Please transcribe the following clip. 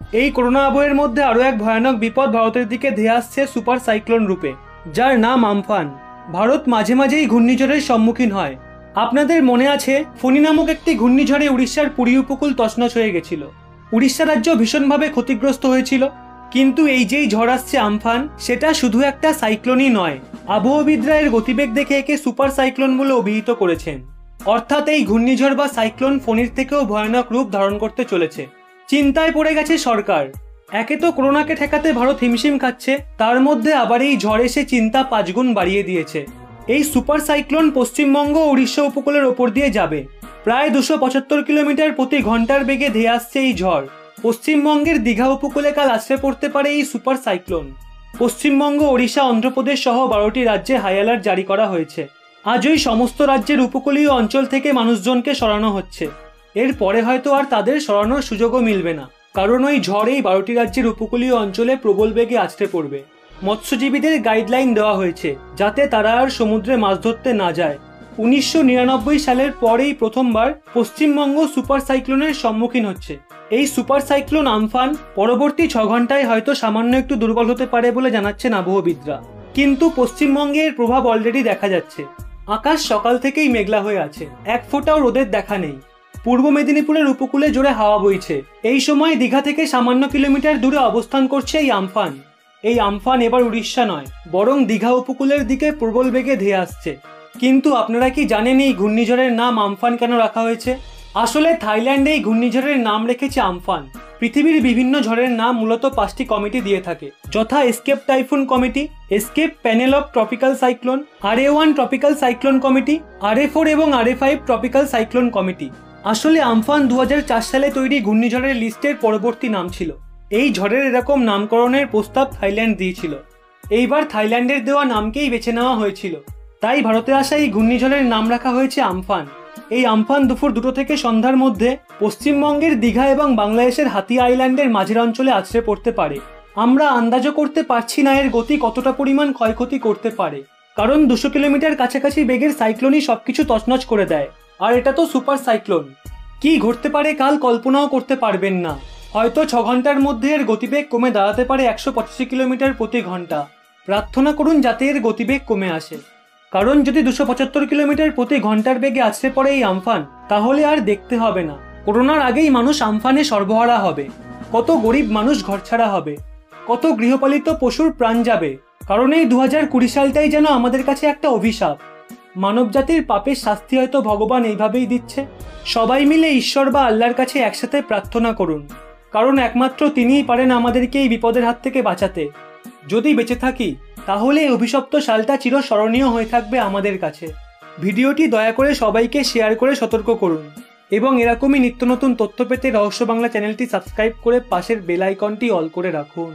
এই করোনা আবহের মধ্যে আরও এক ভয়ানক বিপদ ভারতের দিকে ধেয়ে আসছে সুপার সাইক্লোন রূপে, যার নাম আমফান। ভারত মাঝে মাঝেই ঘূর্ণিঝড়ের সম্মুখীন হয়। আপনাদের মনে আছে ফণী নামক একটি ঘূর্ণিঝড়ে উড়িষ্যার পুরী উপকূল তছনছ হয়ে গেছিল। উড়িষ্যা রাজ্য ভীষণভাবে ক্ষতিগ্রস্ত হয়েছিল। কিন্তু এই যেই ঝড় আসছে আমফান, সেটা শুধু একটা সাইক্লোনই নয়। আবহবিদরা এর গতিবেগ দেখে একে সুপার সাইক্লোন বলে অভিহিত করেছেন। অর্থাৎ এই ঘূর্ণিঝড় বা সাইক্লোন ফণীর থেকেও ভয়ানক রূপ ধারণ করতে চলেছে। চিন্তায় পড়ে গেছে সরকার। একে তো করোনাকে ঠেকাতে ভারত হিমশিম খাচ্ছে, তার মধ্যে আবার এই ঝড় এসে চিন্তা 5 গুণ বাড়িয়ে দিয়েছে। এই সুপার সাইক্লোন পশ্চিমবঙ্গ ও উড়িষ্যা উপকূলের ওপর দিয়ে যাবে। প্রায় 275 কিলোমিটার প্রতি ঘন্টার বেগে ধেয়ে আসছে এই ঝড়। পশ্চিমবঙ্গের দীঘা উপকূলে কাল আছড়ে পড়তে পারে এই সুপার সাইক্লোন। পশ্চিমবঙ্গ, ওড়িশা, অন্ধ্রপ্রদেশ সহ 12টি রাজ্যে হাই অ্যালার্ট জারি করা হয়েছে। আজই সমস্ত রাজ্যের উপকূলীয় অঞ্চল থেকে মানুষজনকে সরানো হচ্ছে। এরপরে হয়তো আর তাদের সরানোর সুযোগও মিলবে না, কারণ ওই ঝড় এই 12টি রাজ্যের উপকূলীয় অঞ্চলে প্রবল বেগে আছড়ে পড়বে। মৎস্যজীবীদের গাইডলাইন দেওয়া হয়েছে যাতে তারা আর সমুদ্রে মাছ ধরতে না যায়। 1999 সালের পরেই প্রথমবার পশ্চিমবঙ্গ সুপার সাইক্লোনের সম্মুখীন হচ্ছে। এই সুপার সাইক্লোন আমফান পরবর্তী 6 ঘন্টায় হয়তো সামান্য একটু দুর্বল হতে পারে বলে জানাচ্ছেন আবহবিদরা। কিন্তু পশ্চিমবঙ্গে এর প্রভাব অলরেডি দেখা যাচ্ছে। আকাশ সকাল থেকেই মেঘলা হয়ে আছে, এক ফোঁটাও রোদের দেখা নেই। পূর্ব মেদিনীপুরের উপকূলে জোরে হাওয়া বইছে। এই সময় দীঘা থেকে সামান্য কিলোমিটার দূরে অবস্থান করছে এই আমফান। এই আমফান এবার উড়িষ্যা নয়, বরং দীঘা উপকূলের দিকে প্রবল বেগে ধেয়ে আসছে। কিন্তু আপনারা কি জানেন এই ঘূর্ণিঝড়ের নাম আমফান কেন রাখা হয়েছে? আসলে থাইল্যান্ডে এই ঘূর্ণিঝড়ের নাম রেখেছে আমফান। পৃথিবীর বিভিন্ন ঝড়ের নাম মূলত 5টি কমিটি দিয়ে থাকে, যথা escape typhoon committee, escape panel of tropical cyclone, RA1 tropical cyclone committee, RA4 এবং RA5 ট্রপিক্যাল সাইক্লোন কমিটি। আসলে আমফান 2004 সালে তৈরি ঘূর্ণিঝড়ের লিস্টের পরবর্তী নাম ছিল। এই ঝড়ের এরকম নামকরণের প্রস্তাব থাইল্যান্ড দিয়েছিল। এইবার থাইল্যান্ডের দেওয়া নামকেই বেছে নেওয়া হয়েছিল। তাই ভারতে আসা এই ঘূর্ণিঝড়ের নাম রাখা হয়েছে আমফান। এই আমফান দুপুর 2টো থেকে সন্ধ্যার মধ্যে পশ্চিমবঙ্গের দীঘা এবং বাংলাদেশের হাতিয়া আইল্যান্ডের মাঝের অঞ্চলে আছড়ে পড়তে পারে। আমরা আন্দাজও করতে পারছি না এর গতি কতটা পরিমাণ ক্ষয়ক্ষতি করতে পারে, কারণ 200 কিলোমিটার কাছাকাছি বেগের সাইক্লোনই সবকিছু তছনছ করে দেয়। আর এটা তো সুপার সাইক্লোন। কি ঘটতে পারে কাল কল্পনাও করতে পারবেন না। হয়তো 6 ঘন্টার মধ্যে এর গতিবেগ কমে দাঁড়াতে পারে 185 কিলোমিটার প্রতি ঘন্টা। প্রার্থনা করুন যাতে এর গতিবেগ কমে আসে, কারণ যদি 275 কিলোমিটার প্রতি ঘন্টার বেগে আছড়ে পড়ে এই আমফান, তাহলে আর দেখতে হবে না। করোনার আগেই মানুষ আমফানে সর্বহারা হবে, কত গরিব মানুষ ঘরছাড়া হবে, কত গৃহপালিত পশুর প্রাণ যাবে। কারণ এই 2020 সালটাই যেন আমাদের কাছে একটা অভিশাপ। মানবজাতির পাপের শাস্তি হয়তো ভগবান এইভাবেই দিচ্ছে। সবাই মিলে ঈশ্বর বা আল্লাহর কাছে একসাথে প্রার্থনা করুন, কারণ একমাত্র তিনিই পারেন আমাদেরকে এই বিপদের হাত থেকে বাঁচাতে। যদি বেঁচে থাকি তাহলে এই অভিশপ্ত সালটা চিরস্মরণীয় হয়ে থাকবে আমাদের কাছে। ভিডিওটি দয়া করে সবাইকে শেয়ার করে সতর্ক করুন এবং এরকমই নিত্য নতুন তথ্য পেতে রহস্য বাংলা চ্যানেলটি সাবস্ক্রাইব করে পাশের বেল আইকনটি অল করে রাখুন।